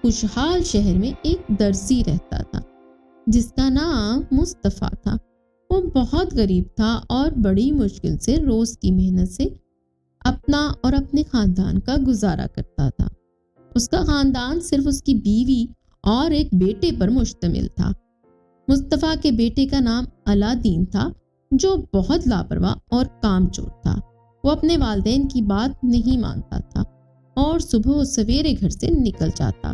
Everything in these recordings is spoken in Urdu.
خوشحال شہر میں ایک درزی رہتا تھا جس کا نام مصطفیٰ تھا۔ وہ بہت غریب تھا اور بڑی مشکل سے روز کی محنت سے اپنا اور اپنے خاندان کا گزارا کرتا تھا۔ اس کا خاندان صرف اس کی بیوی اور ایک بیٹے پر مشتمل تھا۔ مصطفیٰ کے بیٹے کا نام علادین تھا جو بہت لاپرواہ اور کام چور تھا۔ وہ اپنے والدین کی بات نہیں مانتا تھا اور صبح سویرے گھر سے نکل جاتا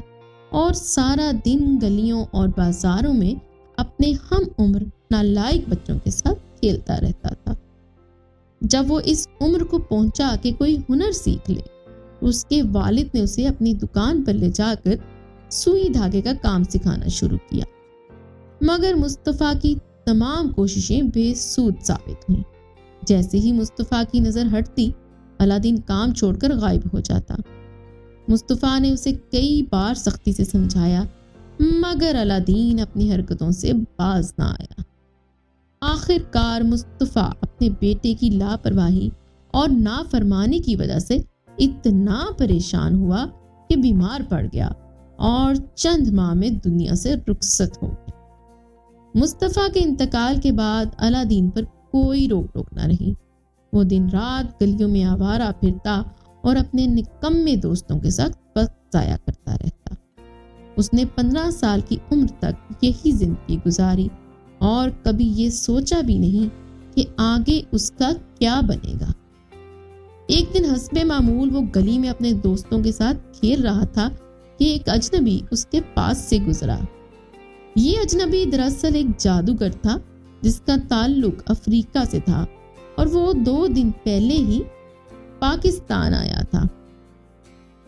اور سارا دن گلیوں اور بازاروں میں اپنے ہم عمر نالائق بچوں کے ساتھ کھیلتا رہتا تھا۔ جب وہ اس عمر کو پہنچا کہ کوئی ہنر سیکھ لے، اس کے والد نے اسے اپنی دکان پر لے جا کر سوئی دھاگے کا کام سکھانا شروع کیا، مگر مصطفیٰ کی تمام کوششیں بے سود ثابت ہوئیں۔ جیسے ہی مصطفیٰ کی نظر ہٹتی، علادین کام چھوڑ کر غائب ہو جاتا۔ مصطفیٰ نے اسے کئی بار سختی سے سمجھایا، مگر علادین اپنی حرکتوں سے باز نہ آیا۔ آخر کار مصطفیٰ اپنے بیٹے کی لاپرواہی اور نافرمانی کی وجہ سے اتنا پریشان ہوا کہ بیمار پڑ گیا اور چند ماہ میں دنیا سے رخصت ہو گیا۔ مصطفیٰ کے انتقال کے بعد علادین پر کوئی روک ٹوک نہ رہی۔ وہ دن رات گلیوں میں آوارہ پھرتا اور اپنے نکمے دوستوں کے ساتھ وقت ضائع کرتا رہتا۔ اس نے 15 سال کی عمر تک یہی زندگی گزاری اور کبھی یہ سوچا بھی نہیں کہ آگے اس کا کیا بنے گا۔ ایک دن حسب معمول وہ گلی میں اپنے دوستوں کے ساتھ کھیل رہا تھا کہ ایک اجنبی اس کے پاس سے گزرا۔ یہ اجنبی دراصل ایک جادوگر تھا جس کا تعلق افریقہ سے تھا اور وہ 2 دن پہلے ہی پاکستان آیا تھا۔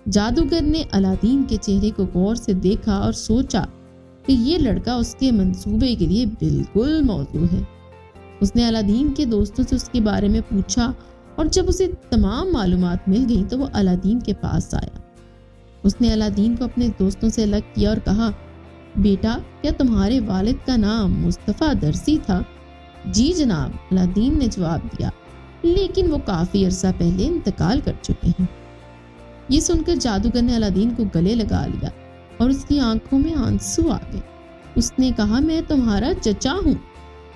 جادوگر نے علادین کے چہرے کو غور سے دیکھا اور سوچا کہ یہ لڑکا اس کے منصوبے کے لیے بالکل موزوں ہے۔ اس نے علادین کے دوستوں سے اس کے بارے میں پوچھا اور جب اسے تمام معلومات مل گئی تو وہ علادین کے پاس آیا۔ اس نے علادین کو اپنے دوستوں سے الگ کیا اور کہا، بیٹا کیا تمہارے والد کا نام مصطفیٰ درزی تھا؟ جی جناب، علادین نے جواب دیا، لیکن وہ کافی عرصہ پہلے انتقال کر چکے ہیں۔ یہ سن کر جادوگر نے علادین کو گلے لگا لیا اور اس کی آنکھوں میں آنسو آ گئے۔ اس نے کہا، میں تمہارا چچا ہوں،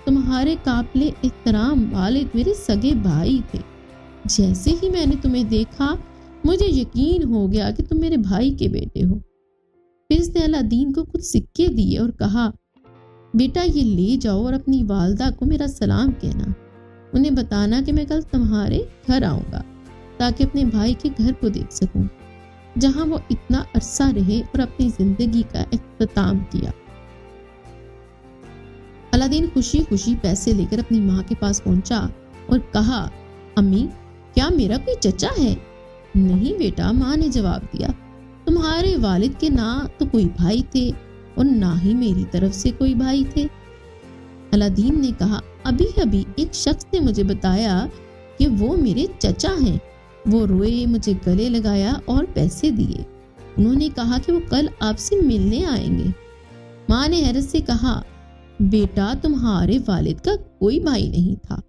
تمہارے قابل احترام والد میرے سگے بھائی تھے۔ جیسے ہی میں نے تمہیں دیکھا مجھے یقین ہو گیا کہ تم میرے بھائی کے بیٹے ہو۔ پھر اس نے علادین کو کچھ سکے دیے اور کہا، بیٹا یہ لے جاؤ اور اپنی والدہ کو میرا سلام کہنا، انہیں بتانا کہ میں کل تمہارے گھر آؤں گا تاکہ اپنے بھائی کے گھر کو دیکھ سکوں جہاں وہ اتنا عرصہ رہے اور اپنی زندگی کا اختتام کیا۔ علادین خوشی خوشی پیسے لے کر اپنی ماں کے پاس پہنچا اور کہا، امی کیا میرا کوئی چچا ہے؟ نہیں بیٹا، ماں نے جواب دیا، تمہارے والد کے نہ تو کوئی بھائی تھے اور نہ ہی میری طرف سے کوئی بھائی تھے۔ علادین نے کہا، ابھی ابھی ایک شخص نے مجھے بتایا کہ وہ میرے چچا ہیں۔ وہ روئے، مجھے گلے لگایا اور پیسے دیے۔ انہوں نے کہا کہ وہ کل آپ سے ملنے آئیں گے۔ ماں نے حیرت سے کہا، بیٹا تمہارے والد کا کوئی بھائی نہیں تھا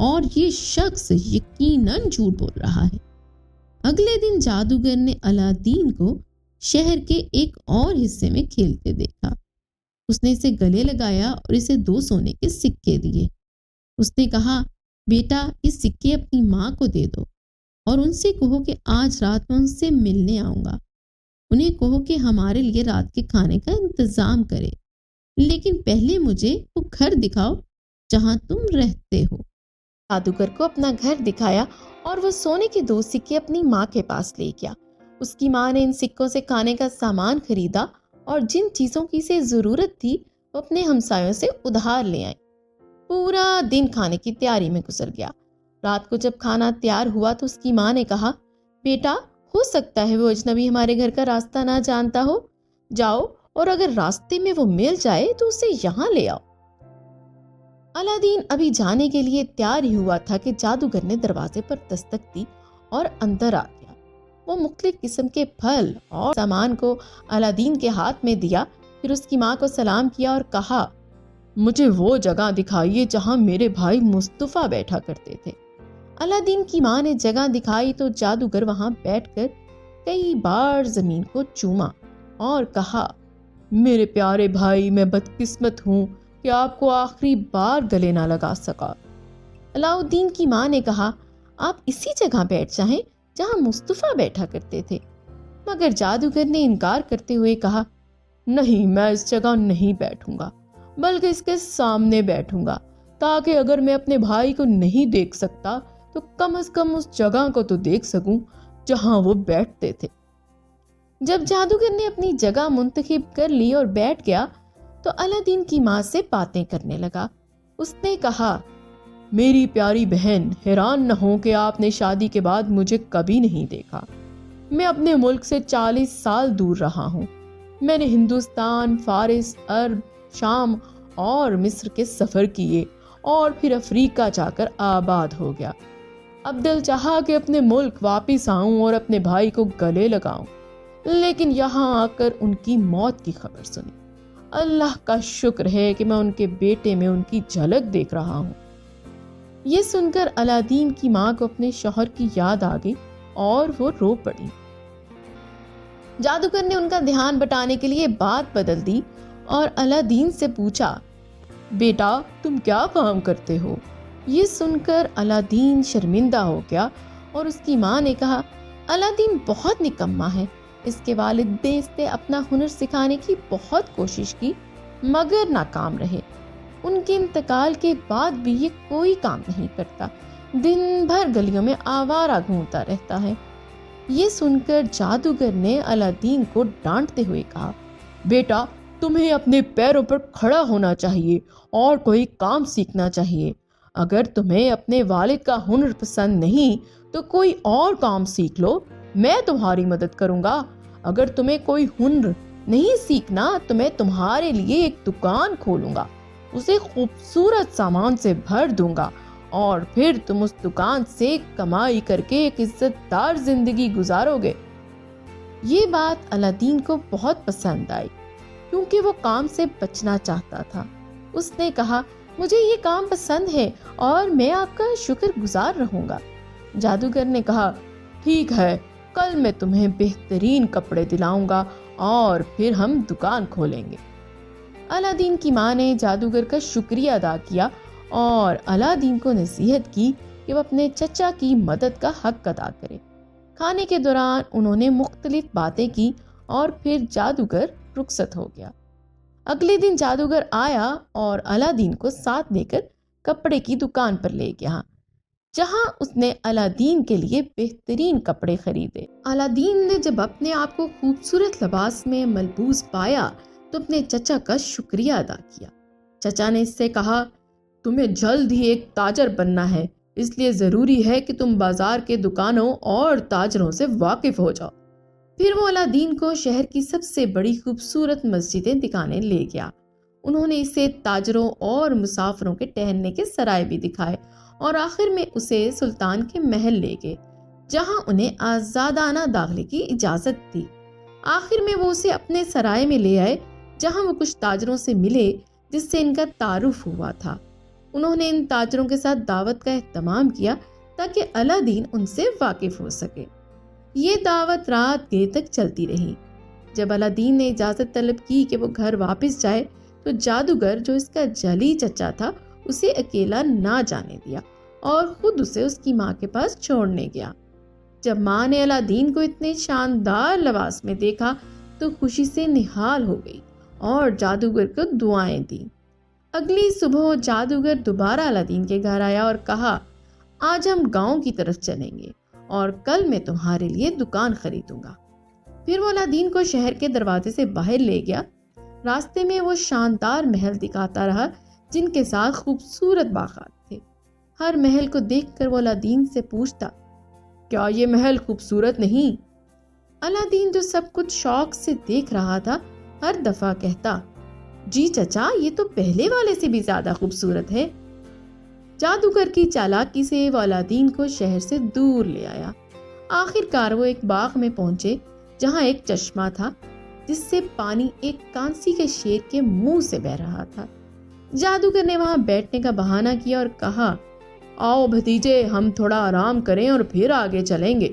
اور یہ شخص یقیناً جھوٹ بول رہا ہے۔ اگلے دن جادوگر نے علادین کو شہر کے ایک اور حصے میں کھیلتے دیکھا۔ اس نے اسے گلے لگایا اور اسے 2 سونے کے سکے دیے۔ اس نے کہا، بیٹا یہ سکے اپنی ماں کو دے دو اور ان سے کہو کہ آج رات میں ان سے ملنے آؤں گا۔ انہیں کہو کہ ہمارے لیے رات کے کھانے کا انتظام کرے، لیکن پہلے مجھے وہ گھر دکھاؤ جہاں تم رہتے ہو۔ جادوگر کو اپنا گھر دکھایا اور وہ سونے کے 2 سکے اپنی ماں کے پاس لے گیا۔ اس کی ماں نے ان سکوں سے کھانے کا سامان خریدا اور جن چیزوں کی اسے ضرورت تھی وہ اپنے ہمسایوں سے ادھار لے آئی۔ پورا دن کھانے کی تیاری میں گزر گیا۔ رات کو جب کھانا تیار ہوا تو اس کی ماں نے کہا، بیٹا ہو سکتا ہے وہ اجنبی ہمارے گھر کا راستہ نہ جانتا ہو، جاؤ اور اگر راستے میں وہ مل جائے تو اسے یہاں لے آؤ۔ علادین ابھی جانے کے لیے تیار ہی ہوا تھا کہ جادوگر نے دروازے پر دستک دی اور اندر آ گیا۔ وہ مختلف قسم کے پھل اور سامان کو علادین کے ہاتھ میں دیا، پھر اس کی ماں کو سلام کیا اور کہا، مجھے وہ جگہ دکھائیے جہاں میرے بھائی مصطفیٰ بیٹھا کرتے تھے۔ علادین کی ماں نے جگہ دکھائی تو جادوگر وہاں بیٹھ کر کئی بار زمین کو چوما اور کہا، میرے پیارے بھائی، میں بدقسمت ہوں کہ آپ کو آخری بار گلے نہ لگا سکا۔ علاؤالدین کی ماں نے کہا، آپ اسی جگہ بیٹھ جائیں جہاں مصطفیٰ بیٹھا کرتے تھے، مگر جادوگر نے انکار کرتے ہوئے کہا، نہیں، میں اس جگہ نہیں بیٹھوں گا، بلکہ اس کے سامنے بیٹھوں گا، تاکہ اگر میں اپنے بھائی کو نہیں دیکھ سکتا تو کم از کم اس جگہ کو تو دیکھ سکوں جہاں وہ بیٹھتے تھے۔ جب جادوگر نے اپنی جگہ منتخب کر لی اور بیٹھ گیا تو علاؤالدین کی ماں سے باتیں کرنے لگا۔ اس نے کہا، میری پیاری بہن، حیران نہ ہو کہ آپ نے شادی کے بعد مجھے کبھی نہیں دیکھا۔ میں اپنے ملک سے 40 سال دور رہا ہوں۔ میں نے ہندوستان، فارس، عرب، شام اور مصر کے سفر کیے اور پھر افریقہ جا کر آباد ہو گیا۔ اب دل چاہا کہ اپنے ملک واپس آؤں اور اپنے بھائی کو گلے لگاؤں، لیکن یہاں آ کر ان کی موت کی خبر سنی۔ اللہ کا شکر ہے کہ میں ان کے بیٹے میں ان کی جھلک دیکھ رہا ہوں۔ یہ سن کر علاؤالدین کی ماں کو اپنے شوہر کی یاد آ گئی اور وہ رو پڑی۔ جادوگر نے ان کا دھیان بٹانے کے لیے بات بدل دی اور علاؤالدین سے پوچھا، بیٹا، تم کیا کام کرتے ہو؟ یہ سن کر علاؤالدین شرمندہ ہو گیا اور اس کی ماں نے کہا، علاؤالدین بہت نکما ہے۔ اس کے والد نے اسے اپنا ہنر سکھانے کی بہت کوشش کی مگر ناکام رہے۔ ان کے انتقال کے بعد بھی یہ کوئی کام نہیں کرتا، دن بھر گلیوں میں آوارہ گھومتا رہتا ہے۔ یہ سن کر جادوگر نے علاؤالدین کو ڈانٹتے ہوئے کہا، بیٹا، تمہیں اپنے پیروں پر کھڑا ہونا چاہیے اور کوئی کام سیکھنا چاہیے۔ اگر تمہیں اپنے والد کا ہنر پسند نہیں تو کوئی اور کام سیکھ لو، میں تمہاری مدد کروں گا۔ اگر تمہیں کوئی ہنر نہیں سیکھنا تو میں تمہارے لیے ایک دکان کھولوں گا، اسے خوبصورت سامان سے بھر دوں گا اور پھر تم اس دکان سے کمائی کر کے ایک عزت دار زندگی گزارو گے۔ یہ بات علاؤالدین کو بہت پسند آئی کیونکہ وہ کام سے بچنا چاہتا تھا۔ اس نے کہا، مجھے یہ کام پسند ہے اور میں آپ کا شکر گزار رہوں گا۔ جادوگر نے کہا، ٹھیک ہے، کل میں تمہیں بہترین کپڑے دلاؤں گا اور پھر ہم دکان کھولیں گے۔ علاؤالدین کی ماں نے جادوگر کا شکریہ ادا کیا اور علاؤالدین کو نصیحت کی کہ وہ اپنے چچا کی مدد کا حق ادا کرے۔ کھانے کے دوران انہوں نے مختلف باتیں کی اور پھر جادوگر رخصت ہو گیا۔ اگلے دن جادوگر آیا اور علاؤالدین کو ساتھ لے کر کپڑے کی دکان پر لے گیا، جہاں اس نے علاؤالدین کے لیے بہترین کپڑے خریدے۔ علاؤالدین نے جب اپنے آپ کو خوبصورت لباس میں ملبوس پایا تو اپنے چچا کا شکریہ ادا کیا۔ چچا نے اس سے کہا، تمہیں جلد ہی ایک تاجر بننا ہے، اس لیے ضروری ہے کہ تم بازار کے دکانوں اور تاجروں سے واقف ہو جاؤ۔ پھر وہ علاؤالدین کو شہر کی سب سے بڑی خوبصورت مسجدیں دکھانے لے گیا۔ انہوں نے اسے تاجروں اور مسافروں کے ٹہلنے کے سرائے بھی دکھائے اور آخر میں اسے سلطان کے محل لے گئے، جہاں انہیں آزادانہ داخلے کی اجازت دی۔ آخر میں وہ اسے اپنے سرائے میں لے آئے، جہاں وہ کچھ تاجروں سے ملے جس سے ان کا تعارف ہوا تھا۔ انہوں نے ان تاجروں کے ساتھ دعوت کا اہتمام کیا تاکہ علاؤالدین ان سے واقف ہو سکے۔ یہ دعوت رات دیر تک چلتی رہی۔ جب علاؤالدین نے اجازت طلب کی کہ وہ گھر واپس جائے تو جادوگر، جو اس کا جلی چچا تھا، اسے اکیلا نہ جانے دیا اور خود اسے اس کی ماں کے پاس چھوڑنے گیا۔ جب ماں نے علاؤالدین کو اتنے شاندار لباس میں دیکھا تو خوشی سے نہال ہو گئی اور جادوگر کو دعائیں دیں۔ اگلی صبح جادوگر دوبارہ علاؤالدین کے گھر آیا اور کہا، آج ہم گاؤں کی طرف چلیں گے اور کل میں تمہارے لیے دکان خریدوں گا۔ پھر وہ علاؤالدین کو شہر کے دروازے سے باہر لے گیا۔ راستے میں وہ شاندار محل دکھاتا رہا جن کے ساتھ خوبصورت باغات تھے۔ ہر محل کو دیکھ کر وہ علاؤالدین سے پوچھتا، کیا یہ محل خوبصورت نہیں؟ علاؤالدین، جو سب کچھ شوق سے دیکھ رہا تھا، ہر دفعہ کہتا، جی چچا، یہ تو پہلے والے سے بھی زیادہ خوبصورت ہے۔ جادوگر کی چالاکی سے وہ علاؤالدین کو شہر سے دور لے آیا۔ آخر کار وہ ایک باغ میں پہنچے جہاں ایک چشمہ تھا جس سے پانی ایک کانسی کے شیر کے منہ سے بہہ رہا تھا۔ جادوگر نے وہاں بیٹھنے کا بہانہ کیا اور کہا، آؤ بھتیجے، ہم تھوڑا آرام کریں اور پھر آگے چلیں گے۔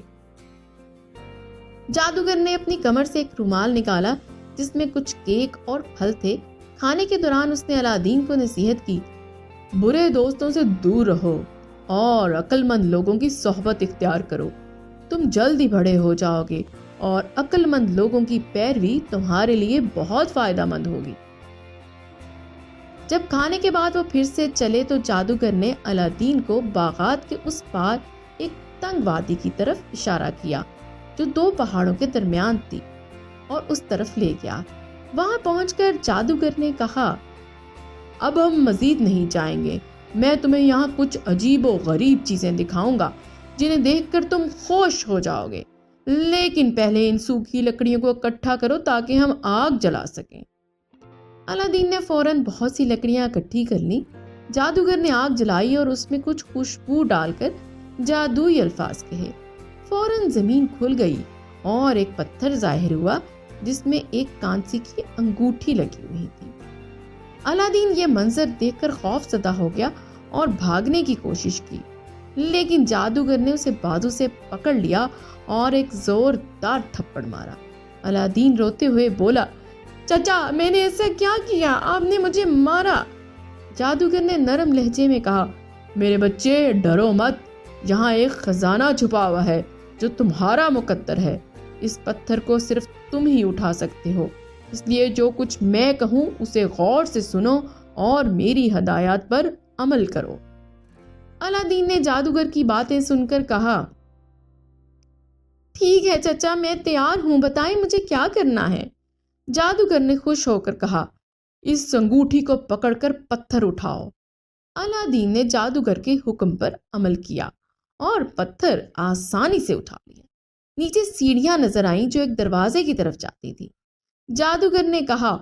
جادوگر نے اپنی کمر سے ایک رومال نکالا جس میں کچھ کیک اور پھل تھے۔ کھانے کے دوران اس نے الادین کو نصیحت کی، برے دوستوں سے دور رہو اور عقل مند لوگوں کی صحبت اختیار کرو، تم جلد ہی بڑے ہو جاؤ گے اور عقل مند لوگوں کی پیروی تمہارے لیے بہت فائدہ مند ہوگی۔ جب کھانے کے بعد وہ پھر سے چلے تو جادوگر نے الادین کو باغات کے اس پار ایک تنگ وادی کی طرف اشارہ کیا جو 2 پہاڑوں کے درمیان تھی اور اس طرف لے گیا۔ وہاں پہنچ کر جادوگر نے کہا، اب ہم مزید نہیں جائیں گے، میں تمہیں یہاں کچھ عجیب و غریب چیزیں دکھاؤں گا جنہیں دیکھ کر تم خوش ہو جاؤ گے، لیکن پہلے ان سوکھی لکڑیوں کو اکٹھا کرو تاکہ ہم آگ جلا سکیں۔ الادین نے فوراً بہت سی لکڑیاں اکٹھی کر لیں۔ جادوگر نے آگ جلائی اور اس میں کچھ خوشبو ڈال کر جادوئی الفاظ کہے۔ فوراً زمین کھل گئی اور ایک پتھر ظاہر ہوا جس میں ایک کانسی کی انگوٹھی لگی ہوئی تھی۔ الادین یہ منظر دیکھ کر خوف زدہ ہو گیا اور بھاگنے کی کوشش کی، لیکن جادوگر نے اسے بازو سے پکڑ لیا اور ایک زوردار تھپڑ مارا۔ الادین روتے ہوئے بولا، چچا میں نے ایسا کیا کیا؟ آپ نے مجھے مارا۔ جادوگر نے نرم لہجے میں کہا، میرے بچے ڈرو مت، یہاں ایک خزانہ چھپا ہوا ہے جو تمہارا مقدر ہے، اس پتھر کو صرف تم ہی اٹھا سکتے ہو، اس لیے جو کچھ میں کہوں اسے غور سے سنو اور میری ہدایات پر عمل کرو۔ الادین نے جادوگر کی باتیں سن کر کہا، ٹھیک ہے چچا، میں تیار ہوں، بتائیں مجھے کیا کرنا ہے۔ جادوگر نے خوش ہو کر کہا، اس انگوٹھی کو پکڑ کر پتھر اٹھاؤ۔ الادین نے جادوگر کے حکم پر عمل کیا اور پتھر آسانی سے اٹھا لیا۔ نیچے سیڑھیاں نظر آئیں جو ایک دروازے کی طرف جاتی تھی۔ جادوگر نے کہا،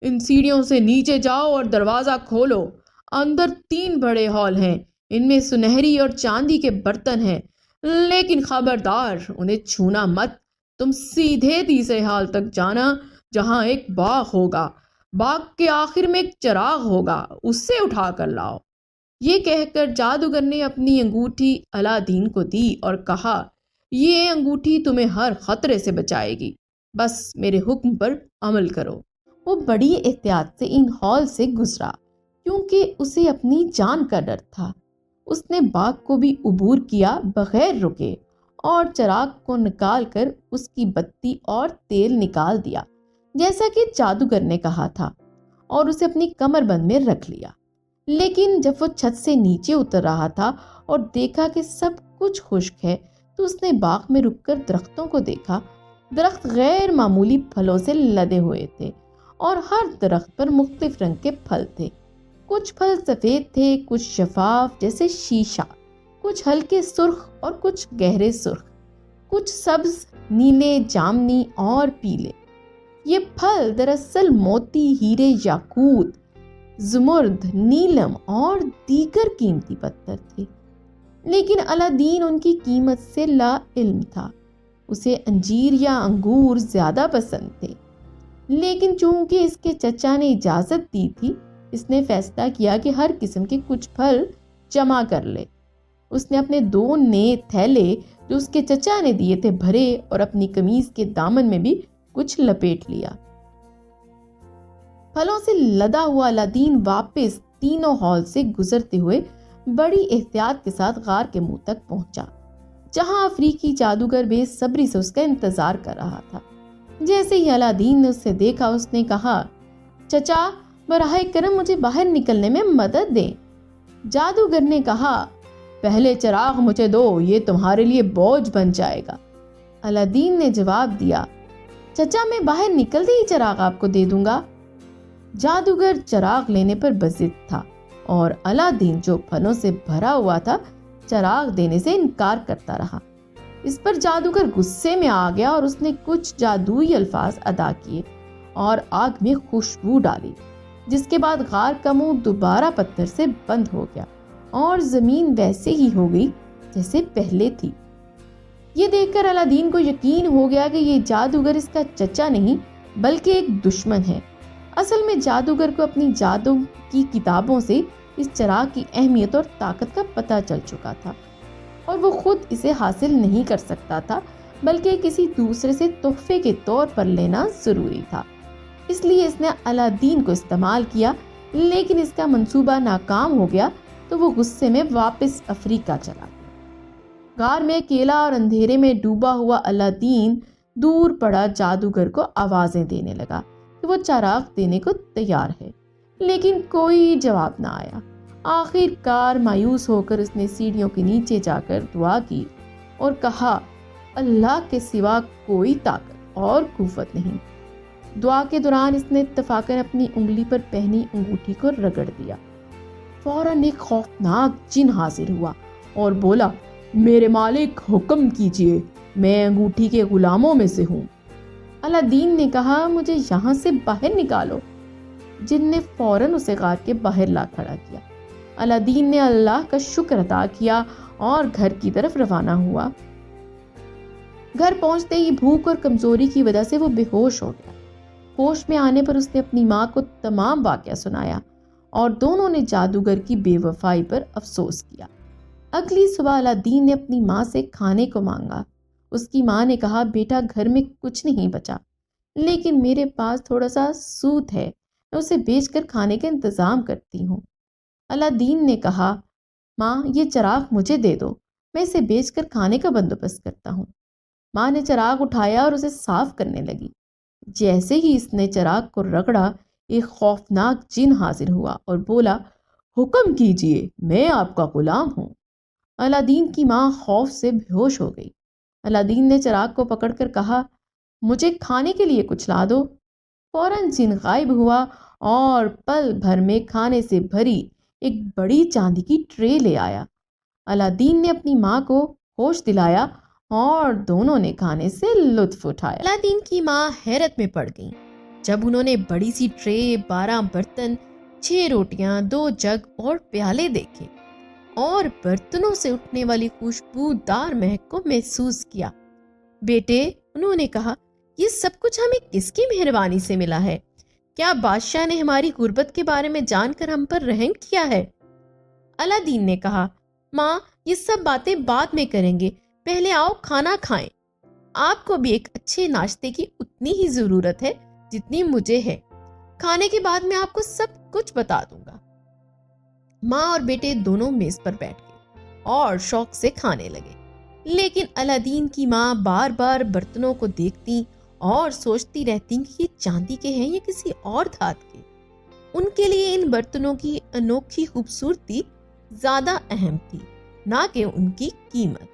ان سیڑھیوں سے نیچے جاؤ اور دروازہ کھولو۔ اندر 3 بڑے ہال ہیں، ان میں سنہری اور چاندی کے برتن ہیں، لیکن خبردار انہیں چھونا مت۔ تم سیدھے تیسرے ہال تک جانا جہاں ایک باغ ہوگا، باغ کے آخر میں ایک چراغ ہوگا، اس سے اٹھا کر لاؤ۔ یہ کہہ کر جادوگر نے اپنی انگوٹھی الادین کو دی اور کہا، یہ انگوٹھی تمہیں ہر خطرے سے بچائے گی، بس میرے حکم پر عمل کرو۔ وہ بڑی احتیاط سے ان ہال سے گزرا کیونکہ اسے اپنی جان کا ڈر تھا۔ اس نے باغ کو بھی عبور کیا بغیر رکے اور چراغ کو نکال کر اس کی بتی اور تیل نکال دیا جیسا کہ جادوگر نے کہا تھا، اور اسے اپنی کمر بند میں رکھ لیا۔ لیکن جب وہ چھت سے نیچے اتر رہا تھا اور دیکھا کہ سب کچھ خشک ہے تو اس نے باغ میں رک کر درختوں کو دیکھا۔ درخت غیر معمولی پھلوں سے لدے ہوئے تھے اور ہر درخت پر مختلف رنگ کے پھل تھے۔ کچھ پھل سفید تھے، کچھ شفاف جیسے شیشہ، کچھ ہلکے سرخ اور کچھ گہرے سرخ، کچھ سبز، نیلے، جامنی اور پیلے۔ یہ پھل دراصل موتی، ہیرے، یاقوت، زمرد، نیلم اور دیگر قیمتی پتھر تھے، لیکن الادین ان کی قیمت سے لا علم تھا۔ اسے انجیر یا انگور زیادہ پسند تھے، لیکن چونکہ اس کے چچا نے اجازت دی تھی، اس نے فیصلہ کیا کہ ہر قسم کے کچھ پھل جمع کر لے۔ اس نے اپنے 2 نئے تھیلے جو اس کے چچا نے دیے تھے بھرے اور اپنی قمیض کے دامن میں بھی کچھ لپیٹ لیا۔ پھلوں سے لدا ہوا الادین واپس تینوں ہال سے گزرتے ہوئے بڑی احتیاط کے ساتھ غار کے منہ تک پہنچا، جہاں افریقی جادوگر بے صبری سے اس کا انتظار کر رہا تھا۔ جیسے ہی الادین نے اسے دیکھا، اس نے کہا، چچا براہ کرم مجھے باہر نکلنے میں مدد دیں۔ جادوگر نے کہا، پہلے چراغ مجھے دو، یہ تمہارے لیے بوجھ بن جائے گا۔ الادین نے جواب دیا، چچا میں باہر نکلتے ہی چراغ آپ کو دے دوں گا۔ جادوگر چراغ لینے پر بضد تھا اور الادین جو پھلوں سے بھرا ہوا تھا چراغ دینے سے انکار کرتا رہا۔ اس پر جادوگر غصے میں آ گیا اور اس نے کچھ جادوئی الفاظ ادا کیے اور آگ میں خوشبو ڈالی، جس کے بعد غار کا منہ دوبارہ پتھر سے بند ہو گیا اور زمین ویسے ہی ہو گئی جیسے پہلے تھی۔ یہ دیکھ کر الادین کو یقین ہو گیا کہ یہ جادوگر اس کا چچا نہیں بلکہ ایک دشمن ہے۔ اصل میں جادوگر کو اپنی جادو کی کتابوں سے اس چراغ کی اہمیت اور طاقت کا پتہ چل چکا تھا، اور وہ خود اسے حاصل نہیں کر سکتا تھا بلکہ کسی دوسرے سے تحفے کے طور پر لینا ضروری تھا۔ اس لیے اس نے الادین کو استعمال کیا، لیکن اس کا منصوبہ ناکام ہو گیا تو وہ غصے میں واپس افریقہ چلا گیا۔ غار میں اکیلا اور اندھیرے میں ڈوبا ہوا الادین دور پڑا جادوگر کو آوازیں دینے لگا کہ وہ چراغ دینے کو تیار ہے، لیکن کوئی جواب نہ آیا۔ آخر کار مایوس ہو کر اس نے سیڑھیوں کے نیچے جا کر دعا کی اور کہا، اللہ کے سوا کوئی طاقت اور قوت نہیں۔ دعا کے دوران اس نے اتفاقاً اپنی انگلی پر پہنی انگوٹھی کو رگڑ دیا۔ فوراً ایک خوفناک جن حاضر ہوا اور بولا، میرے مالک حکم کیجئے، میں انگوٹھی کے غلاموں میں سے ہوں۔ الادین نے کہا، مجھے یہاں سے باہر نکالو۔ جن نے فوراً اسے غار کے باہر لا کھڑا کیا۔ الادین نے اللہ کا شکر ادا کیا اور گھر کی طرف روانہ ہوا۔ گھر پہنچتے ہی بھوک اور کمزوری کی وجہ سے وہ بے ہوش ہو گیا۔ ہوش میں آنے پر اس نے اپنی ماں کو تمام واقعہ سنایا اور دونوں نے جادوگر کی بے وفائی پر افسوس کیا۔ اگلی صبح الادین نے اپنی ماں سے کھانے کو مانگا۔ اس کی ماں نے کہا، بیٹا گھر میں کچھ نہیں بچا، لیکن میرے پاس تھوڑا سا سوت ہے، میں اسے بیچ کر کھانے کا انتظام کرتی ہوں۔ الادین نے کہا، ماں یہ چراغ مجھے دے دو، میں اسے بیچ کر کھانے کا بندوبست کرتا ہوں۔ ماں نے چراغ اٹھایا اور اسے صاف کرنے لگی۔ جیسے ہی اس نے چراغ کو رگڑا، ایک خوفناک جن حاضر ہوا اور بولا، حکم کیجئے، میں آپ کا غلام ہوں۔ الادین کی ماں خوف سے بے ہوش ہو گئی۔ الادین نے چراغ کو پکڑ کر کہا، مجھے کھانے کے لیے کچھ لا دو۔ فوراً جن غائب ہوا اور پل بھر میں کھانے سے بھری ایک بڑی چاندی کی ٹرے لے آیا۔ الادین نے اپنی ماں کو ہوش دلایا اور دونوں نے کھانے سے لطف اٹھایا۔ الادین کی ماں حیرت میں پڑ گئی جب انہوں نے بڑی سی ٹرے، 12 برتن، 6 روٹیاں، 2 جگ اور پیالے دیکھے اور برتنوں سے اٹھنے والی خوشبودار مہک کو محسوس کیا۔ بیٹے، انہوں نے کہا، یہ سب کچھ ہمیں کس کی مہربانی سے ملا ہے؟ کیا بادشاہ نے ہماری غربت کے بارے میں جان کر ہم پر رحم کیا ہے؟ الادین نے کہا، ماں یہ سب باتیں بعد میں کریں گے، پہلے آؤ کھانا کھائیں۔ آپ کو بھی ایک اچھے ناشتے کی اتنی ہی ضرورت ہے جتنی مجھے ہے۔ کھانے کے بعد میں آپ کو سب کچھ بتا دوں گا۔ ماں اور بیٹے دونوں میز پر بیٹھ گئے اور شوق سے کھانے لگے، لیکن الادین کی ماں بار بار برتنوں کو دیکھتی اور سوچتی رہتی کہ یہ چاندی کے ہیں یا کسی اور دھات کے۔ ان کے لیے ان برتنوں کی انوکھی خوبصورتی زیادہ اہم تھی، نہ کہ ان کی قیمت۔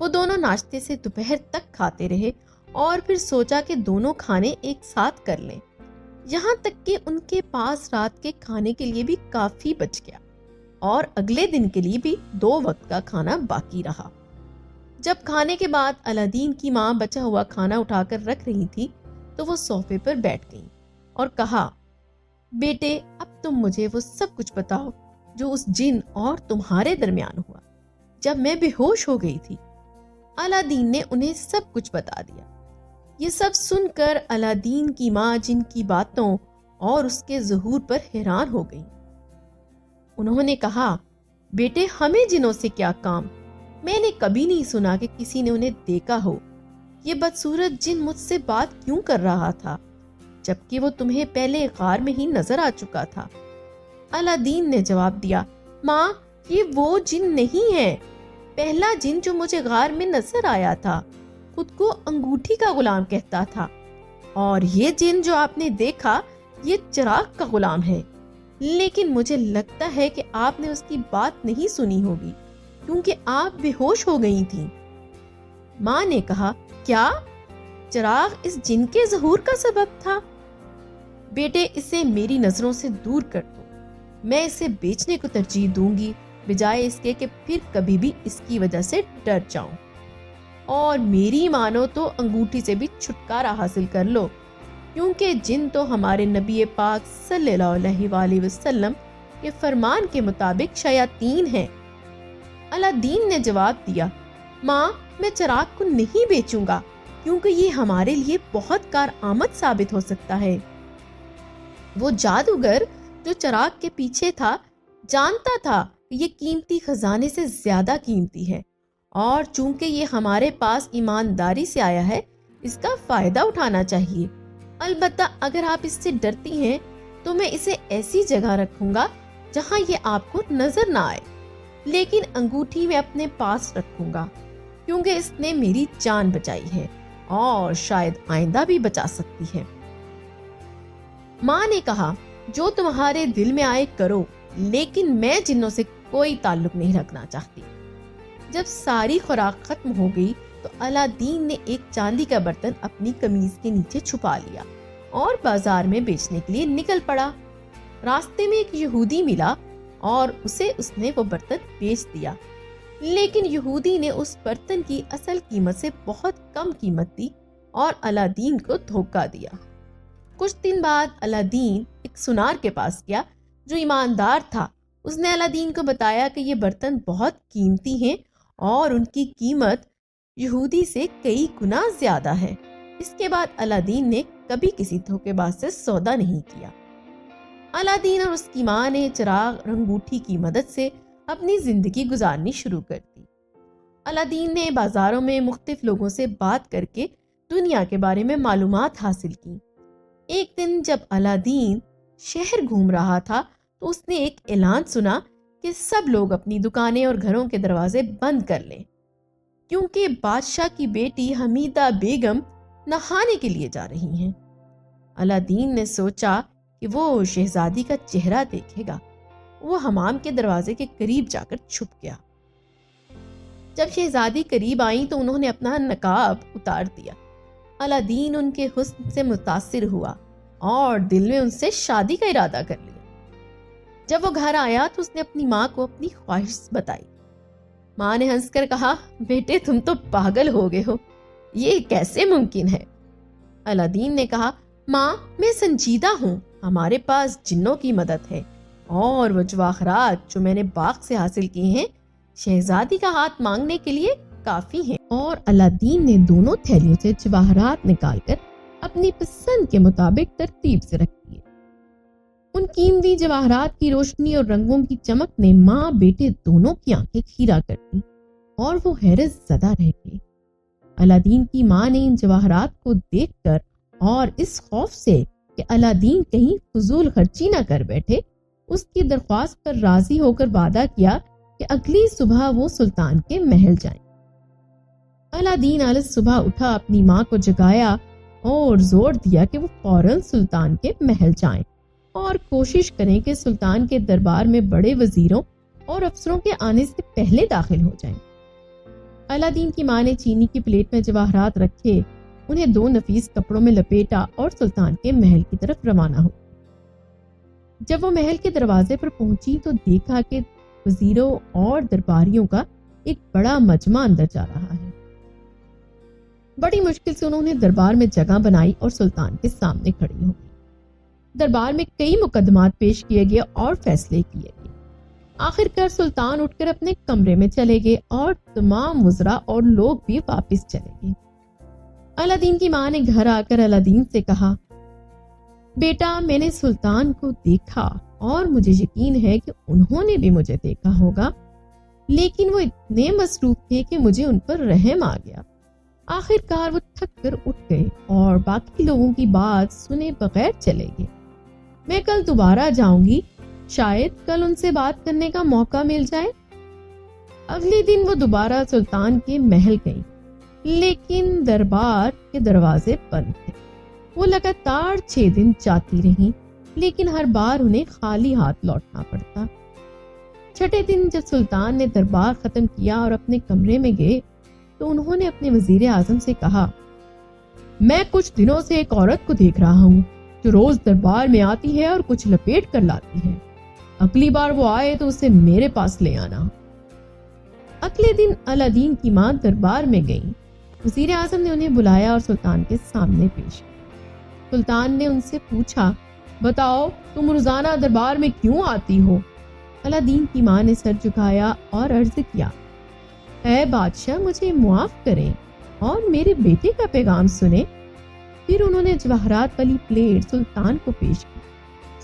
وہ دونوں ناشتے سے دوپہر تک کھاتے رہے اور پھر سوچا کہ دونوں کھانے ایک ساتھ کر لیں، یہاں تک کہ ان کے پاس رات کے کھانے کے لیے بھی کافی بچ گیا اور اگلے دن کے لیے بھی 2 وقت کا کھانا باقی رہا۔ جب کھانے کے بعد الادین کی ماں بچا ہوا کھانا اٹھا کر رکھ رہی تھی تو وہ صوفے پر بیٹھ گئی اور کہا، بیٹے اب تم مجھے وہ سب کچھ بتاؤ جو اس جن اور تمہارے درمیان ہوا جب میں بے ہوش ہو گئی تھی۔ الادین نے انہیں سب کچھ بتا دیا۔ یہ سب سن کر الادین کی ماں جن کی باتوں اور اس کے ظہور پر حیران ہو گئی۔ انہوں نے کہا، بیٹے ہمیں جنوں سے کیا کام؟ میں نے کبھی نہیں سنا کہ کسی نے انہیں دیکھا ہو۔ یہ بدصورت جن مجھ سے بات کیوں کر رہا تھا جبکہ وہ تمہیں پہلے غار میں ہی نظر آ چکا تھا؟ الادین نے جواب دیا، ماں یہ وہ جن نہیں ہے۔ پہلا جن جو مجھے غار میں نظر آیا تھا خود کو انگوٹھی کا غلام کہتا تھا، اور یہ جن جو آپ نے دیکھا یہ چراغ کا غلام ہے، لیکن مجھے لگتا ہے کہ آپ نے اس کی بات نہیں سنی ہوگی کیونکہ آپ بے ہوش ہو گئی تھیں۔ ماں نے کہا، کیا چراغ اس جن کے ظہور کا سبب تھا؟ بیٹے اسے میری نظروں سے دور کر دو، میں اسے بیچنے کو ترجیح دوں گی بجائے اس کے کہ پھر کبھی بھی اس کی وجہ سے ڈر جاؤں، اور میری مانو تو انگوٹھی سے بھی چھٹکارا حاصل کر لو، کیونکہ جن تو ہمارے نبی پاک صلی اللہ علیہ وآلہ وسلم کے فرمان کے مطابق شیاطین ہیں۔ الادین نے جواب دیا، ماں میں چراغ کو نہیں بیچوں گا کیونکہ یہ ہمارے لیے بہت کارآمد ثابت ہو سکتا ہے۔ وہ جادوگر جو چراغ کے پیچھے تھا جانتا تھا کہ یہ قیمتی خزانے سے زیادہ قیمتی ہے، اور چونکہ یہ ہمارے پاس ایمانداری سے آیا ہے اس کا فائدہ اٹھانا چاہیے۔ البتہ اگر آپ اس سے ڈرتی ہیں تو میں اسے ایسی جگہ رکھوں گا جہاں یہ آپ کو نظر نہ آئے، لیکن انگوٹھی میں اپنے پاس رکھوں گا کیونکہ اس نے میری جان بچائی ہے اور شاید آئندہ بھی بچا سکتی ہے۔ ماں نے کہا، جو تمہارے دل میں آئے کرو، لیکن میں جنوں سے کوئی تعلق نہیں رکھنا چاہتی۔ جب ساری خوراک ختم ہو گئی تو الادین نے ایک چاندی کا برتن اپنی قمیض کے نیچے چھپا لیا اور بازار میں بیچنے کے لیے نکل پڑا۔ راستے میں ایک یہودی ملا اور اسے اس نے وہ برتن بیچ دیا، لیکن یہودی نے اس برتن کی اصل قیمت سے بہت کم قیمت دی اور الادین کو دھوکہ دیا۔ کچھ دن بعد الادین ایک سونار کے پاس گیا جو ایماندار تھا۔ اس نے الادین کو بتایا کہ یہ برتن بہت قیمتی ہیں اور ان کی قیمت یہودی سے کئی گنا زیادہ ہے۔ اس کے بعد الادین نے کبھی کسی دھوکے باز سے سودا نہیں کیا۔ الادین اور اس کی ماں نے چراغ اور انگوٹھی کی مدد سے اپنی زندگی گزارنی شروع کر دی۔ الادین نے بازاروں میں مختلف لوگوں سے بات کر کے دنیا کے بارے میں معلومات حاصل کی۔ ایک دن جب الادین شہر گھوم رہا تھا تو اس نے ایک اعلان سنا کہ سب لوگ اپنی دکانیں اور گھروں کے دروازے بند کر لیں کیونکہ بادشاہ کی بیٹی حمیدہ بیگم نہانے کے لیے جا رہی ہیں۔ الادین نے سوچا کہ وہ شہزادی کا چہرہ دیکھے گا۔ وہ حمام کے دروازے کے قریب جا کر چھپ گیا۔ جب شہزادی قریب آئیں تو انہوں نے اپنا نقاب اتار دیا۔ الادین ان کے حسن سے متاثر ہوا اور دل میں ان سے شادی کا ارادہ کر لیا۔ جب وہ گھر آیا تو اس نے اپنی ماں کو اپنی خواہش بتائی۔ ماں نے ہنس کر کہا، بیٹے تم تو پاگل ہو گئے ہو، یہ کیسے ممکن ہے؟ الادین نے کہا، ماں میں سنجیدہ ہوں، ہمارے پاس جنوں کی مدد ہے اور وہ جواہرات جو میں نے باغ سے حاصل کیے ہیں شہزادی کا ہاتھ مانگنے کے لیے کافی ہیں۔ اور الادین نے دونوں تھیلیوں سے جواہرات نکال کر اپنی پسند کے مطابق ترتیب سے رکھ دیے۔ ان قیمتی جواہرات کی روشنی اور رنگوں کی چمک نے ماں بیٹے دونوں کی آنکھیں کھیرا کر دی اور وہ حیرت زدہ رہ گئے۔ الادین کی ماں نے ان جواہرات کو دیکھ کر اور اس خوف سے کہ الادین کہیں فضول خرچی نہ کر بیٹھے، اس کی درخواست پر راضی ہو کر وعدہ کیا کہ اگلی صبح وہ سلطان کے محل جائیں۔ الادین آج صبح اٹھا، اپنی ماں کو جگایا اور زور دیا کہ وہ فوراً سلطان کے محل جائیں اور کوشش کریں کہ سلطان کے دربار میں بڑے وزیروں اور افسروں کے آنے سے پہلے داخل ہو جائیں۔ الادین کی ماں نے چینی کی پلیٹ میں جواہرات رکھے، انہیں 2 نفیس کپڑوں میں لپیٹا اور سلطان کے محل کی طرف روانہ ہو۔ جب وہ محل کے دروازے پر پہنچی تو دیکھا کہ وزیروں اور درباریوں کا ایک بڑا مجمع اندر جا رہا ہے۔ بڑی مشکل سے انہوں نے دربار میں جگہ بنائی اور سلطان کے سامنے کھڑی ہو۔ دربار میں کئی مقدمات پیش کیے گئے اور فیصلے کیے گئے۔ آخر کار سلطان اٹھ کر اپنے کمرے میں چلے گئے اور تمام وزراء اور لوگ بھی واپس چلے گئے۔ الادین کی ماں نے گھر آ کر الادین سے کہا، بیٹا میں نے سلطان کو دیکھا اور مجھے یقین ہے کہ انہوں نے بھی مجھے دیکھا ہوگا، لیکن وہ اتنے مصروف تھے کہ مجھے ان پر رحم آ گیا۔ آخر کار وہ تھک کر اٹھ گئے اور باقی لوگوں کی بات سنے بغیر چلے گئے۔ میں کل دوبارہ جاؤں گی، شاید کل ان سے بات کرنے کا موقع مل جائے۔ اگلے دن وہ دوبارہ سلطان کے محل گئی، لیکن دربار کے دروازے بند تھے۔ وہ لگاتار 6 دن جاتی رہیں، لیکن ہر بار انہیں خالی ہاتھ لوٹنا پڑتا۔ چھٹے دن جب سلطان نے دربار ختم کیا اور اپنے کمرے میں گئے تو انہوں نے اپنے وزیر اعظم سے کہا، میں کچھ دنوں سے ایک عورت کو دیکھ رہا ہوں جو روز دربار میں آتی ہے اور کچھ لپیٹ کر لاتی ہے۔ اگلی بار وہ آئے تو اسے میرے پاس لے آنا۔ اگلے دن الادین کی ماں دربار میں گئی۔ وزیر اعظم نے انہیں بلایا اور سلطان کے سامنے پیش کیا۔ سلطان نے ان سے پوچھا، بتاؤ تم روزانہ دربار میں کیوں آتی ہو؟ الادین کی ماں نے سر جھکایا اور عرض کیا، اے بادشاہ مجھے معاف کریں اور میرے بیٹے کا پیغام سنیں۔ پھر انہوں نے جواہرات والی پلیٹ سلطان کو پیش کی۔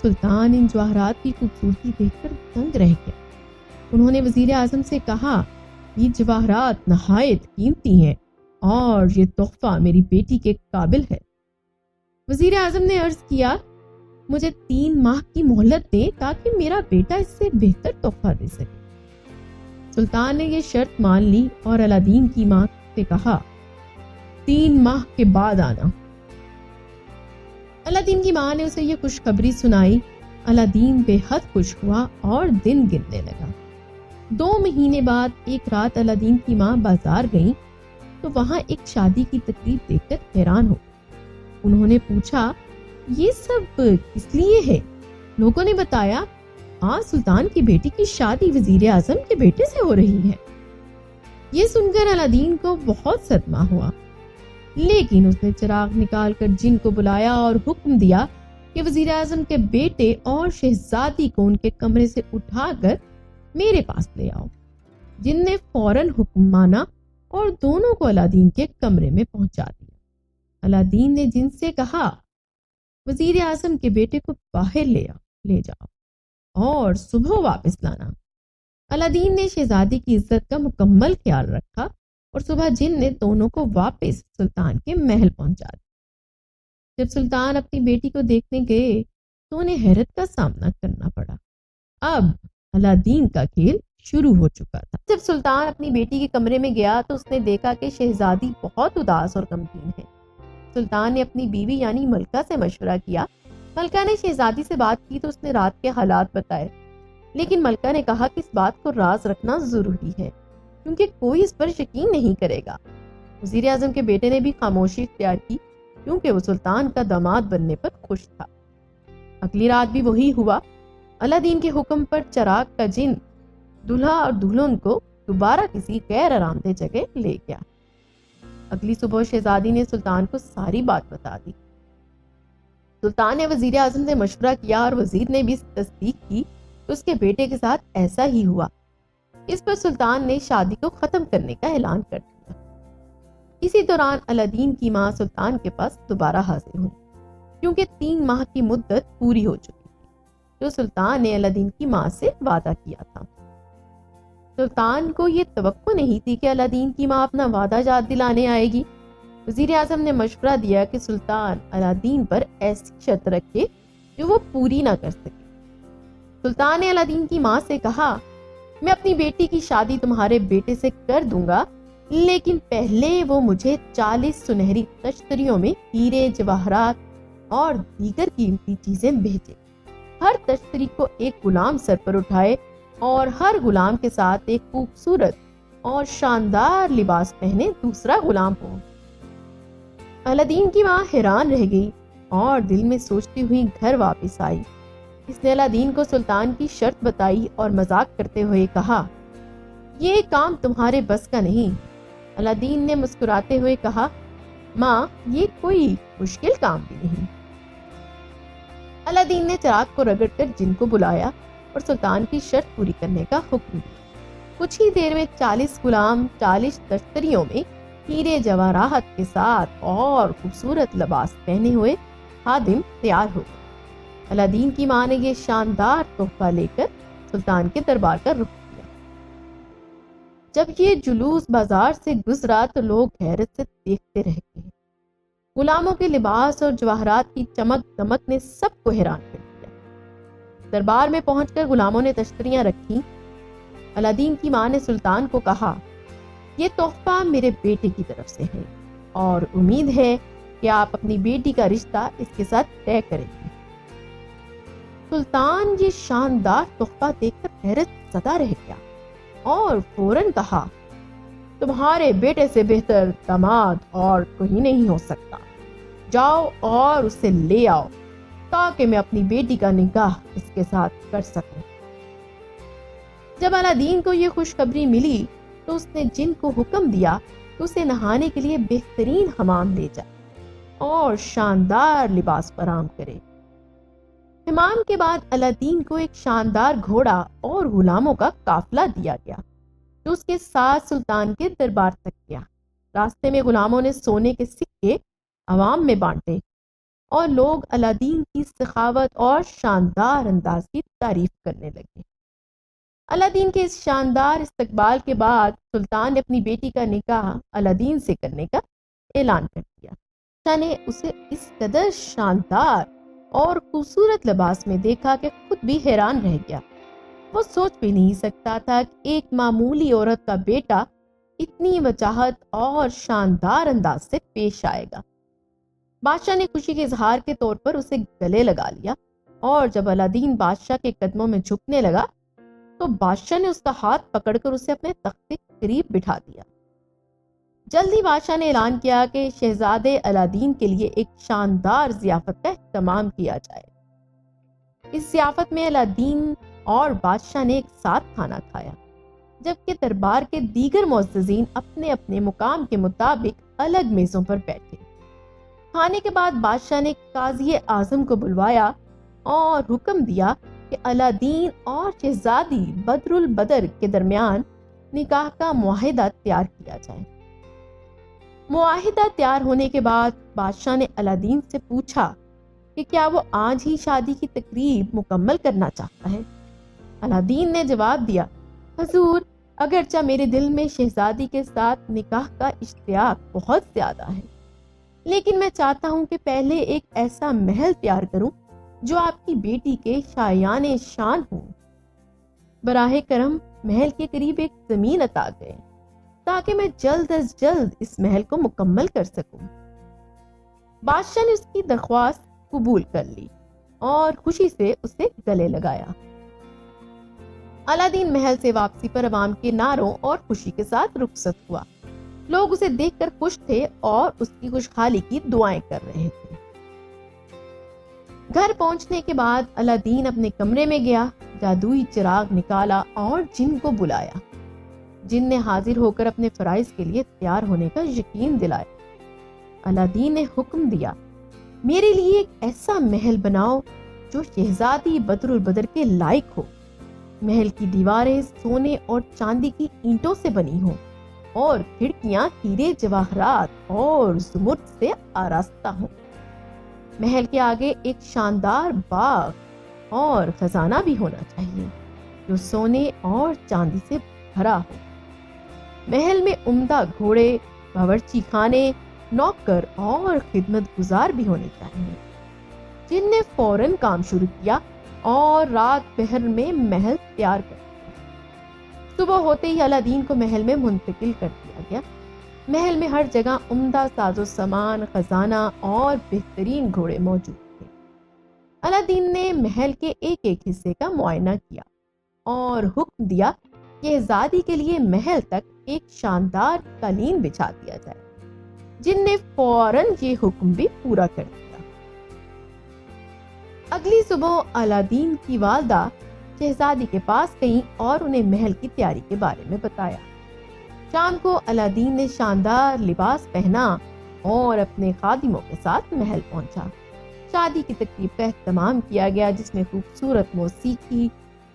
سلطان ان جواہرات کی خوبصورتی دیکھ کر دنگ رہ گیا۔ انہوں نے وزیر اعظم سے کہا، یہ جواہرات نہایت قیمتی ہیں اور یہ تحفہ میری بیٹی کے قابل ہے۔ وزیر اعظم نے عرض کیا مجھے 3 ماہ کی مہلت دیں تاکہ میرا بیٹا اس سے بہتر تحفہ دے سکے۔ سلطان نے یہ شرط مان لی اور الادین کی ماں سے کہا 3 ماہ کے بعد آنا۔ الادین کی ماں نے اسے یہ خوشخبری سنائی۔ الادین بے حد خوش ہوا اور دن گننے لگا۔ 2 مہینے بعد ایک رات الادین کی ماں بازار گئیں تو وہاں ایک شادی کی تقریب دیکھ کر حیران ہو۔ انہوں نے پوچھا یہ سب کس لیے ہے؟ لوگوں نے بتایا سلطان کی بیٹی کی شادی وزیر اعظم کے بیٹے سے ہو رہی ہے۔ یہ سن کر الادین کو بہت صدمہ ہوا، لیکن اس نے چراغ نکال کر جن کو بلایا اور حکم دیا کہ وزیر اعظم کے بیٹے اور شہزادی کو ان کے کمرے سے اٹھا کر میرے پاس لے آؤ۔ جن نے فوراً حکم مانا اور دونوں کو الادین کے کمرے میں پہنچا دیا۔ الادین نے جن سے کہا وزیر اعظم کے بیٹے کو باہر لے جاؤ اور صبح واپس لانا۔ الادین نے شہزادی کی عزت کا مکمل خیال رکھا اور صبح جن نے دونوں کو واپس سلطان کے محل پہنچا دیا۔ جب سلطان اپنی بیٹی کو دیکھنے گئے تو انہیں حیرت کا سامنا کرنا پڑا۔ اب الادین کا کھیل شروع ہو چکا تھا۔ جب سلطان اپنی بیٹی کے کمرے میں گیا تو اس نے دیکھا کہ شہزادی بہت اداس اور غمگین ہے۔ سلطان نے اپنی بیوی یعنی ملکہ سے مشورہ کیا۔ ملکہ نے شہزادی سے بات کی تو اس نے رات کے حالات بتائے، لیکن ملکہ نے کہا کہ اس بات کو راز رکھنا ضروری ہے کیونکہ کوئی اس پر یقین نہیں کرے گا۔ وزیر اعظم کے بیٹے نے بھی خاموشی اختیار کی کیونکہ وہ سلطان کا داماد بننے پر خوش تھا۔ اگلی رات بھی وہی ہوا۔ الادین کے حکم پر چراغ کا جن دلہا اور دلہن کو دوبارہ کسی غیر آرام دہ جگہ لے گیا۔ اگلی صبح شہزادی نے سلطان کو ساری بات بتا دی۔ سلطان نے وزیر اعظم سے مشورہ کیا اور وزیر نے بھی تصدیق کی کہ اس کے بیٹے کے ساتھ ایسا ہی ہوا۔ اس پر سلطان نے شادی کو ختم کرنے کا اعلان کر دیا۔ اسی دوران الادین کی ماں سلطان کے پاس دوبارہ حاضر ہوئی کیونکہ 3 ماہ کی مدت پوری ہو چکی تھی جو سلطان نے الادین کی ماں سے وعدہ کیا تھا۔ سلطان کو یہ توقع نہیں تھی کہ الادین کی ماں اپنا وعدہ یاد دلانے آئے گی۔ وزیر اعظم نے مشورہ دیا کہ سلطان الادین پر ایسی شرط رکھے جو وہ پوری نہ کر سکے۔ سلطان نے الادین کی ماں سے کہا میں اپنی بیٹی کی شادی تمہارے بیٹے سے کر دوں گا، لیکن پہلے وہ مجھے 40 سنہری تشتریوں میں ہیرے جواہرات اور دیگر قیمتی چیزیں بھیجے۔ ہر تشتری کو ایک غلام سر پر اٹھائے اور ہر غلام کے ساتھ ایک خوبصورت اور شاندار لباس پہنے دوسرا غلام ہو۔ الادین کی ماں حیران رہ گئی اور دل میں سوچتی ہوئی گھر واپس آئی۔ اس نے الادین کو سلطان کی شرط بتائی اور مذاق کرتے ہوئے کہا یہ کام تمہارے بس کا نہیں۔ الادین نے مسکراتے ہوئے کہا ماں یہ کوئی مشکل کام بھی نہیں۔ الادین نے چراغ کو رگڑ کر جن کو بلایا اور سلطان کی شرط پوری کرنے کا حکم دیا۔ کچھ ہی دیر میں 40 غلام 40 تشتریوں میں ہیرے جواہرات کے ساتھ اور خوبصورت لباس پہنے ہوئے خادم تیار ہو گئے۔ الادین کی ماں نے یہ شاندار تحفہ لے کر سلطان کے دربار کا رخ کیا۔ جب یہ جلوس بازار سے گزرا تو لوگ حیرت سے دیکھتے رہ گئے۔ غلاموں کے لباس اور جواہرات کی چمک دمک نے سب کو حیران کر دیا۔ دربار میں پہنچ کر غلاموں نے تشتریاں رکھی۔ الادین کی ماں نے سلطان کو کہا یہ تحفہ میرے بیٹے کی طرف سے ہے اور امید ہے کہ آپ اپنی بیٹی کا رشتہ اس کے ساتھ طے کریں گے۔ سلطان یہ شاندار تحفہ دیکھ کر حیرت زدہ رہ گیا اور فوراً کہا تمہارے بیٹے سے بہتر داماد اور کوئی نہیں ہو سکتا، جاؤ اور اسے لے آؤ تاکہ میں اپنی بیٹی کا نکاح اس کے ساتھ کر سکوں۔ جب الادین کو یہ خوشخبری ملی تو اس نے جن کو حکم دیا کہ اسے نہانے کے لیے بہترین حمام لے جائے اور شاندار لباس فراہم کرے۔ حمام کے بعد الادین کو ایک شاندار گھوڑا اور غلاموں کا قافلہ دیا گیا جو اس کے ساتھ سلطان کے دربار تک گیا۔ راستے میں غلاموں نے سونے کے سکے عوام میں بانٹے اور لوگ الادین کی سخاوت اور شاندار انداز کی تعریف کرنے لگے۔ الادین کے اس شاندار استقبال کے بعد سلطان نے اپنی بیٹی کا نکاح الادین سے کرنے کا اعلان کر دیا۔ بادشاہ نے اسے اس قدر شاندار اور خوبصورت لباس میں دیکھا کہ خود بھی حیران رہ گیا۔ وہ سوچ بھی نہیں سکتا تھا کہ ایک معمولی عورت کا بیٹا اتنی وجاہت اور شاندار انداز سے پیش آئے گا۔ بادشاہ نے خوشی کے اظہار کے طور پر اسے گلے لگا لیا، اور جب الادین بادشاہ کے قدموں میں جھکنے لگا تو بادشاہ نے اس کا ہاتھ پکڑ کر اسے اپنے تخت کے قریب بٹھا دیا۔ جلدی بادشاہ نے اعلان کیا کہ شہزادے الادین کے لیے ایک شاندار ضیافت کا اہتمام کیا جائے۔ اس ضیافت میں الادین اور بادشاہ نے ایک ساتھ کھانا کھایا، جبکہ دربار کے دیگر معززین اپنے اپنے مقام کے مطابق الگ میزوں پر بیٹھے۔ کھانے کے بعد بادشاہ نے قاضی اعظم کو بلوایا اور حکم دیا کہ الادین اور شہزادی بدر البدر کے درمیان نکاح کا معاہدہ تیار کیا جائے۔ معاہدہ تیار ہونے کے بعد بادشاہ نے الادین سے پوچھا کہ کیا وہ آج ہی شادی کی تقریب مکمل کرنا چاہتا ہے۔ الادین نے جواب دیا، حضور، اگرچہ میرے دل میں شہزادی کے ساتھ نکاح کا اشتیاق بہت زیادہ ہے، لیکن میں چاہتا ہوں کہ پہلے ایک ایسا محل تیار کروں جو آپ کی بیٹی کے شایان شان ہو۔ براہ کرم محل کے قریب ایک زمین عطا کریں تاکہ میں جلد از جلد اس محل کو مکمل کر سکوں۔ بادشاہ نے اس کی درخواست قبول کر لی اور خوشی سے اسے گلے لگایا۔ الادین محل سے واپسی پر عوام کے نعروں اور خوشی کے ساتھ رخصت ہوا۔ لوگ اسے دیکھ کر خوش تھے اور اس کی خوشحالی کی دعائیں کر رہے تھے۔ گھر پہنچنے کے بعد الادین اپنے کمرے میں گیا، جادوئی چراغ نکالا اور جن کو بلایا۔ جن نے حاضر ہو کر اپنے فرائض کے لیے تیار ہونے کا یقین دلایا۔ الادین نے حکم دیا، میرے لیے ایک ایسا محل بناؤ جو شہزادی بدر البدر کے لائق ہو۔ محل کی دیواریں سونے اور چاندی کی اینٹوں سے بنی ہوں اور کھڑکیاں ہیرے جواہرات اور زمرد سے آراستہ ہوں۔ محل کے آگے ایک شاندار باغ اور خزانہ بھی ہونا چاہیے جو سونے اور چاندی سے بھرا ہو۔ محل میں عمدہ گھوڑے، باورچی خانے، نوکر اور خدمت گزار بھی ہونے چاہیے۔ جن نے فوراً کام شروع کیا اور رات بھر میں محل تیار کر دیا۔ صبح ہوتے ہی الادین کو محل میں منتقل کر دیا گیا۔ محل میں ہر جگہ عمدہ ساز و سامان، خزانہ اور بہترین گھوڑے موجود تھے۔ الادین نے محل کے ایک ایک حصے کا معائنہ کیا اور حکم دیا کہ شہزادی کے لیے محل تک ایک شاندار قالین بچھا دیا جائے۔ جن نے فوراً یہ حکم بھی پورا کر دیا۔ اگلی صبح الادین کی والدہ شہزادی کے پاس گئیں اور انہیں محل کی تیاری کے بارے میں بتایا۔ شام کو الادین نے شاندار لباس پہنا اور اپنے خادموں کے ساتھ محل پہنچا۔ شادی کی تقریب کا اہتمام کیا گیا، جس میں خوبصورت موسیقی،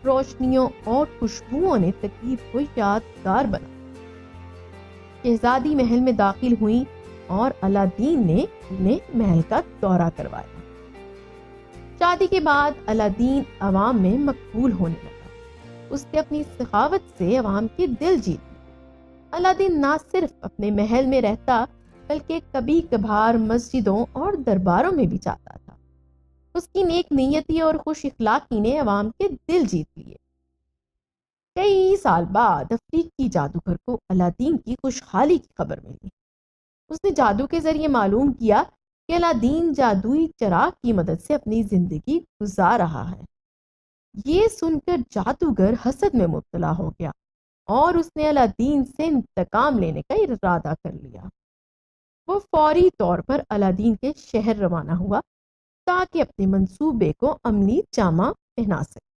روشنیوں اور خوشبوؤں نے تقریب کو یادگار بنا۔ شہزادی محل میں داخل ہوئیں اور الادین نے انہیں محل کا دورہ کروایا۔ شادی کے بعد الادین عوام میں مقبول ہونے لگا۔ اس نے اپنی سخاوت سے عوام کے دل جیت لیے۔ الادین نہ صرف اپنے محل میں رہتا بلکہ کبھی کبھار مسجدوں اور درباروں میں بھی جاتا تھا۔ اس کی نیک نیتی اور خوش اخلاقی نے عوام کے دل جیت لیے۔ کئی سال بعد افریقی جادوگر کو الادین کی خوشحالی کی خبر ملی۔ اس نے جادو کے ذریعے معلوم کیا کہ الادین جادوئی چراغ کی مدد سے اپنی زندگی گزار رہا ہے۔ یہ سن کر جادوگر حسد میں مبتلا ہو گیا اور اس نے الادین سے انتقام لینے کا ارادہ کر لیا۔ وہ فوری طور پر الادین کے شہر روانہ ہوا تاکہ اپنے منصوبے کو عملی جامہ پہنا سکے۔